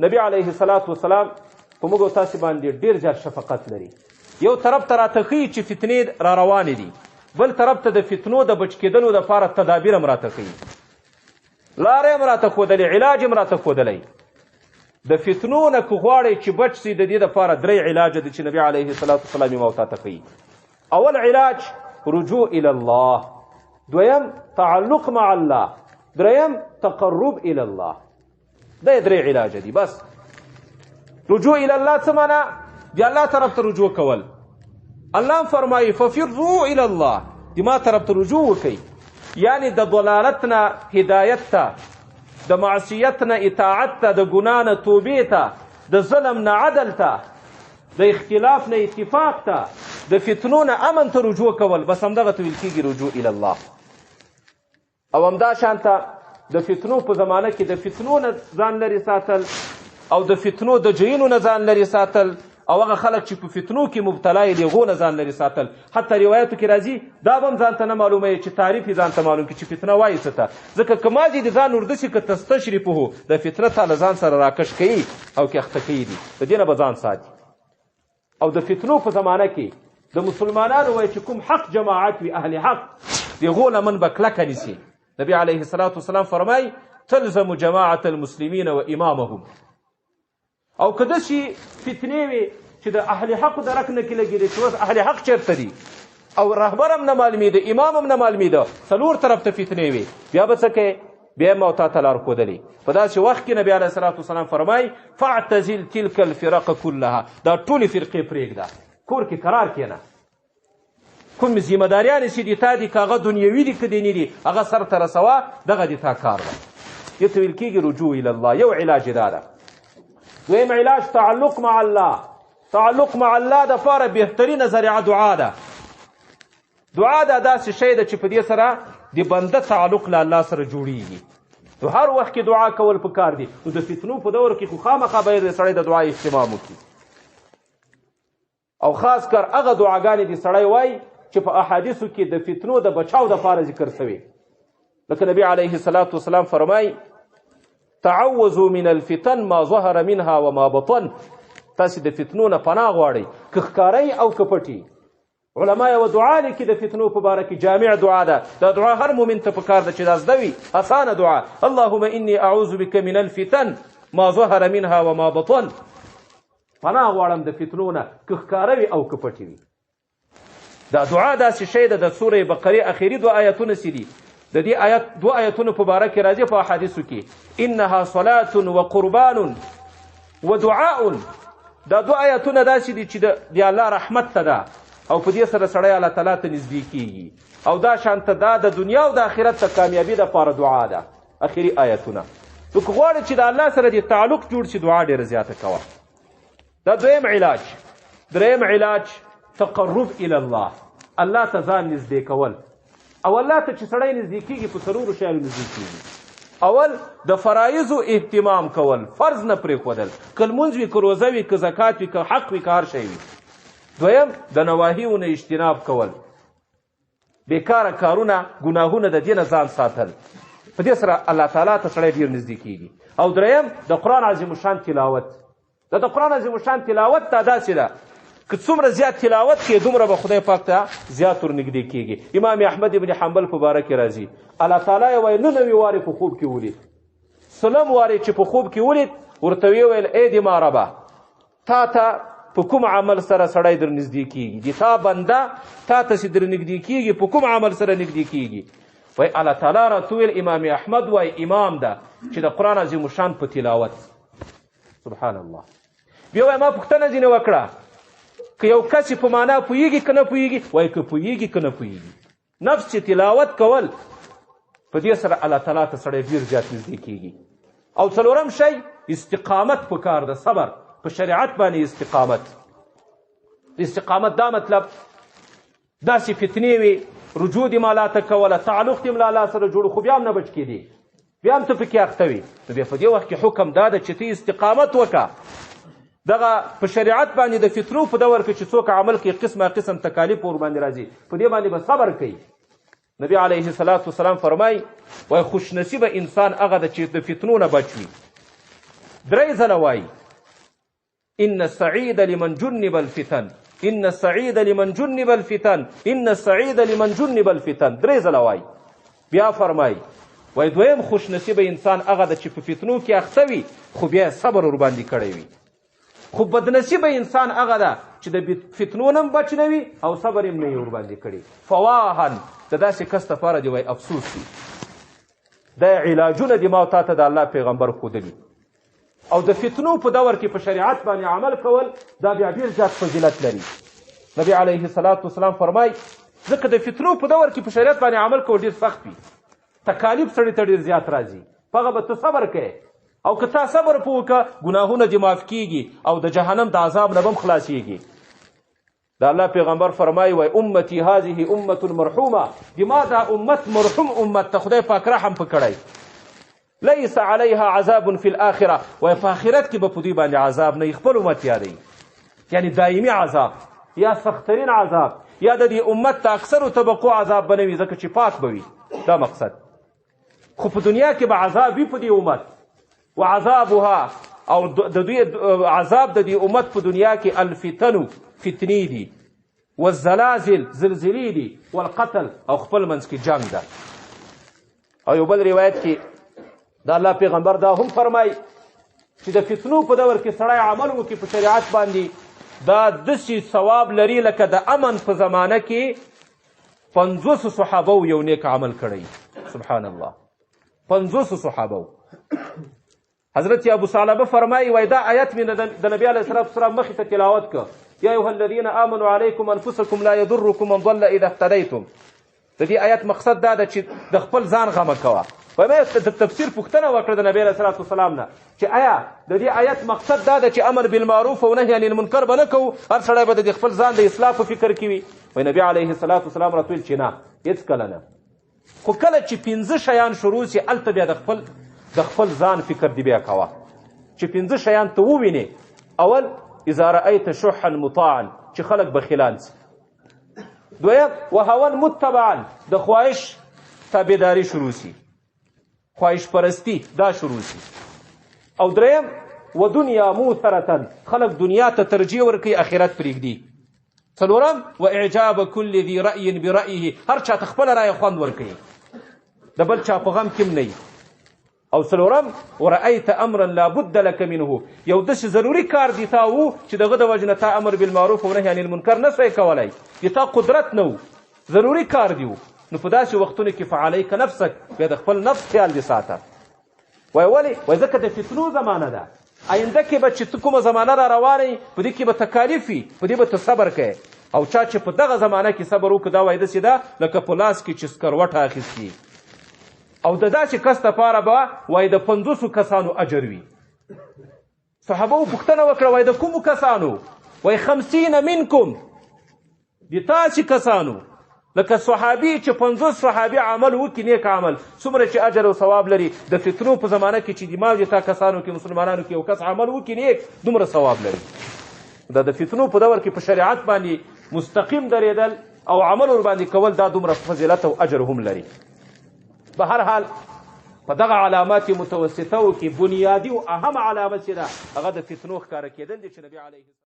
نبی علیه الصلاة والسلام په موږ او تاسې باندې ډېر زیات شفقت لري. یو طرف ته راته ښیي چې فتنې را روانې دي، بل طرف ته د فتنو د بچ کېدلو دپاره تدابیر هم راته ښیي، لارې هم راته ښودلی، علاج هم راته ښودلی. د فتنو نه که غواړئ چې بچ سي، د دې دپاره 3 علاجه ده چې نبي علیه الصلاة والسلام یې ما او تا ته ښیي. اول علاج رجوع الى الله، دویم تعلق مع الله، دریم تقرب الى الله. دا 3 علاجه دي. بس رجوع الى الله څه معنا؟ د الله طرف ته رجوع کول. الله فرمایي ففروا الى الله، د ما طرف ته رجوع وکئ، یعنی د ضلالت نه هدایت ته، د معصیت نه اطاعت ته، د ګناه نه توبې ته، د ظلم نه عدل ته، د اختلاف نه اتفاق ته، د فتنو نه امن ته رجوع کول. بس همدغه ته ویل کېږي رجوع الى الله. او همدا شانته د فتنو په زمانه کې د فتنو نه ځان لرې ساتل، او د فتنو د جینو نه ځان لرې ساتل، او هغه خلک چې په فتنو کې مبتلا یې د هغو نه ځان لرې ساتل. حتی روایاتو کې راځي دا به هم ځان ته نه معلوموي چې تعریف یې ځان ته معلوم کړي چې فتنه وایي څه ته. ځکه که مازې د ځان اردسي که تستشرفه، د فتنه تا له ځان سره راکش کوي او که اخته کوي دي، د دې نه به ځان ساتي. او د فتنو په زمانه کې د مسلمانانو وایي چې کوم حق جماعت وي، اهل حق، د هغو لمن به کلکه نیسي. نبی علیه الصلاة والسلام فرمایي تلزم جماعة المسلمین و امامهم. او که داسې فتنې وي چې د اهل حقو درک نه کې لګېدې چې اوس اهل حق چېرته دي، او رهبر هم نه معلومېده، امام هم نه معلومېده، څلور طرف ته فتنې وي، بیا به څه کوې؟ بیا یې ما او تا ته لار ښودلې. په داسې وخت کې نبی علیه الصلاة والسلام فرمایي فاعتزل تلک الفرق كلها، دا ټولې فرقې پرېږده، کور کې قرار کښېنه. کوم ذمه داریانې چې دي تا دي، که هغه دنیوي دي که دیني دي، هغه سر ته رسوه، دغه دي تا کار ده. دې ته ویل کېږي رجوع الی الله. یو علاج دا ده. دویم علاج تعلق مع الله. تعلق مع الله دپاره بهترینه ذریعه دعا ده. دعا دا داسې شی ده چې په دې سره د بنده تعلق له الله سره جوړیږي. نو هر وخت کې دعا کول پکار دي. نو د فتنو په دور کې خو خامخا باید سړی د دعا اهتمام وکړي، او خاص کر هغه دعاګانې دي سړی وایي چې په احادیثو کې د فتنو د بچاو دپاره ذکر شوي. لکه نبی علیه الصلاة والسلام فرمایي تعوذوا من الفتن ما ظهر منها وما بطن. تاسې د فتنو نه پناه غواړئ، که ښکاری او که پټي. علما یوه دعا لیکي د فتنو په باره کې، جامع دعا ده. دا دعا هر مؤمن ته پکار ده چې دا زده وي، اسانه دعا. اللهم انی اعوذ بک من الفتن ما ظهر منها وما بطن. پناه غواړم د فتنو نه، که ښکاره وي او که پټي وي. دا دعا داسې شی ده. د سورې بقرې اخري 2 آیتونه چې دي، د دې آیت 2 آیتونو په باره کې راځي په احادیثو کې انها صلاة وقربان ودعاء. دا 2 آیتونه داسې دي چې د الله رحمت ته ده، او په دې سره سړی الله تعالی ته نږدې کېږي. او دا شانته دا د دنیا او د آخرت د کامیابي دپاره دعا ده. اخري آیتونه نو که غواړې چې د الله سره دې تعلق جوړ شي، دعا ډېره زیاته کوه. دا دویم علاج. دریم علاج تقرب الى الله، الله ته ځان نږدې کول. او الله ته چې سړی نږدې کېږي په 4 شیانو نږدې کېږي. اول د فرایضو اهتمام کول، فرض نه پرېښودل، که لمونځ وي که روزه وي که زکات وي که حق وي که هر شی وي. دویم د نواهیو نه اجتناب کول، بیکاره کارونه ګناهونه د دې نه ځان ساتل. په دې سره الله تعالی ته سړی ډېر نږدې کېږي. او دریم د قرآن عظیم الشان تلاوت. د قرآن عظیم الشان تلاوت ته داسې ده که څومره زیات تلاوت کې دومره به خدای پاک ته زیات ورنږدې کېږي. امام احمد ابن حنبل په باره کې راځي الله تعالی یې وایي 99 وارې په خوب کې ولید، 30 وارې چې په خوب کې ولید ورته ویې ویل ای د ما ربه، تا ته په کوم عمل سره سړی در نږدې کېږي؟ د تا بنده تا ته چې در نږدې کېږي په کوم عمل سره نږدې کېږي؟ وایي الله تعالی راته ویل امام احمد وایي امام ده چې د قرآن عظیم الشان په تلاوت. سبحان الله. بیا وایي ما پوښتنه ځینې وکړه که یو کس په معنا پوهېږي که نه پوهېږي؟ وایي که پوهېږي که نه پوهېږي. نفس چې تلاوت کول په دې سره الله تعالی ته سړی ډېر زیات نږدې کېږي. او څلورم شی استقامت پکار ده، صبر په شریعت باندې استقامت. استقامت دا مطلب داسې فتنې وي رجوع دې مالاته کوله، تعلق دې له الله سره جوړ، خو بیا هم نه بچ کېدې، بیا هم ته پکې اخته وي. نو بیا په دې وخت کې حکم دا ده چې ته استقامت وکړه. دغه په شریعت باندې د فتنو په دور کې چې څوک عمل کوي قسمه قسم تکالیف ور باندې راځي، په دې باندې به صبر کوي. نبی علیه الصلاة والسلام فرمایي وایي خوش نصیبه انسان هغه ده چې د فتنو نه بچ وي. درې ځله وایي ان السعید لمن جنب الفتن، ان السعید لمن جنب الفتن، ان السعید لمن جنب الفتن، درې ځله وایي. بیا فرمایي وایي دویم خوش نصیبه انسان هغه ده چې په فتنو کې اخته وي خو بیا صبر ورباندې کړی وي. خو بدنصیبه انسان هغه ده چې د فتنو نه هم بچ نه وي او صبر هم نه یې ورباندې کړي. فواهن د داسې کس دپاره دی وایي افسوس دي. دا علاجونه دي ما او تا ته د الله پیغمبر ښودلي. او د فتنو په دور کې په شریعت باندې عمل کول دا بیا ډېر زیات فضیلت لري. نبی علیه الصلاة والسلام فرمایي ځکه د فتنو په دور کې په شریعت باندې عمل کول ډېر سخت وي، تکالیف سړي ته ډېر زیات راځي، په هغه به ته صبر کوې او که تا صبر په وکړه ګناهونه دې معاف کېږي او د جهنم د عذاب نه به هم خلاصېږي. د الله پیغمبر فرمایي وایي امتي هذه امة مرحومه، زما دا امت مرحوم امت ته خدای پاک رحم په کړی. لیس علیها عذاب فی الاخره، وایي په آخرت کې به په دوی باندې عذاب نه وي. خپل امت یادوي، یعنی دایمي عذاب یا سختترین عذاب یا د دې امت د اکثرو طبقو عذاب به نه وي ځکه چې پاک به وي. دا مقصد. خو په دنیا کې به عذاب وي په دې امت، وعذابها او د دوی عذاب د دې امت په دنیا کې الفتنو فتنې دي، والزلازل زلزلې دي، والقتل او خپل منځ کې جنگ ده. او یو بل روایت کې د الله پیغمبر دا هم فرمایي چې د فتنو په دور کې سړی عمل وکړي په شریعت باندې دا داسې ثواب لري لکه د امن په زمانه کې 50 صحابه یو نیک عمل کړی. سبحان الله، 50 صحابه. حضرت ابو ثعلبه فرمایي وای دا آیت مې د نبی علیه الصلاة والسلام مخې ته تلاوت که یا ایها الذین آمنوا علیکم انفسکم لا یضرکم من ضل اذا اهتدیتم. د دې آیت مقصد دا ده چې د خپل ځان غمه کوه. په د تفسیر پوښتنه وکړه د نبی علیه الصلاة والسلام نه چې آیا د دې آیت مقصد دا ده چې امر بالمعروف او نهی عن المنکر به نه کوو، هر سړی به د خپل ځان د اصلاح په فکر کې وي؟ وایي نبی علیه الصلاة والسلام راته ویل چې نه، هېڅکله نه. خو کله چې 5 شیان شروع سي هلته بیا د خپل ځان فکر دی بیا کوه چې 5 شیان ته ووینې. اول اذا رأیت شحا مطاعا، چې خلک بخیلان سي. دویم وهوا متبعا، د خواهش تابعداري شروع سي، خواهش پرستی دا شروع سي. او دریم و دنیا موثرة، خلک دنیا ته ترجیح ورکوي آخرت پرېږدي. څلورم و اعجاب کل ذي رأی برأیه، هر چا ته خپله رایه خوند ورکوي، د بل چا په غم کې هم نه. او څلورم ورأیت امرا لا بد لك منه، یو داسې ضروري کار دی تا و چې دغه د وجې نه تا امر بالمعروف او نهي عن المنکر نه سوی کولی، د تا قدرت نه و، ضروري کار دی. نو په داسې وختونو کې فعلیک نفسک، بیا د خپل نفس خیال دې ساته. وایي ولې؟ وایي ځکه د فتنو زمانه ده، آینده کې به چې ته کومه زمانه را روانه یې په دې کې به تکالیف وي، په دې به ته صبر کوې. او چا چې په دغه زمانه کې صبر وکړو دا وایي داسې ده لکه په لاس کې چې سکروټه اخیستي. او د داسې کس دپاره به وایي د 50 کسانو اجر وي. صحابه و پوښتنه وکړه وایي د کومو کسانو؟ وایي 50 منکم، د تاسې کسانو. لکه صحابي چې 50 صحابي عمل وکړي نیک عمل، څومره چې اجر او ثواب لري، د فتنو په زمانه کې چې دماغ د تا کسانو کې مسلمانانو کې یو کس عمل وکړي نیک، دومره ثواب لري. دا د فتنو په دور کې په شریعت باندې مستقیم درېدل او عمل ورباندې کول دا دومره فضیلت او اجر هم لري. به هر حال په دغه علامات متوسطو کې بنیادي او اهم علامه چې ده هغه د فتنو ښکاره کېدل دي چې نبي علیه